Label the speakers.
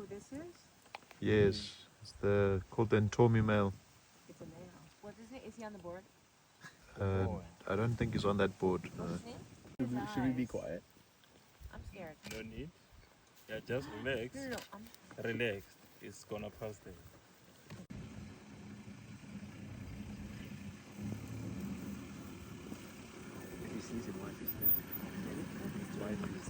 Speaker 1: who this is?
Speaker 2: Yes, it's called the Ntomi male.
Speaker 1: It's a male. What is it? Is he on the board?
Speaker 2: I don't think he's on that board. No.
Speaker 1: What's his name?
Speaker 3: Should we be quiet?
Speaker 1: I'm scared.
Speaker 4: No need. Yeah, just relax.
Speaker 1: No.
Speaker 4: Relax. It's gonna pass there.
Speaker 3: If he sees him, wipe his face. Wipe his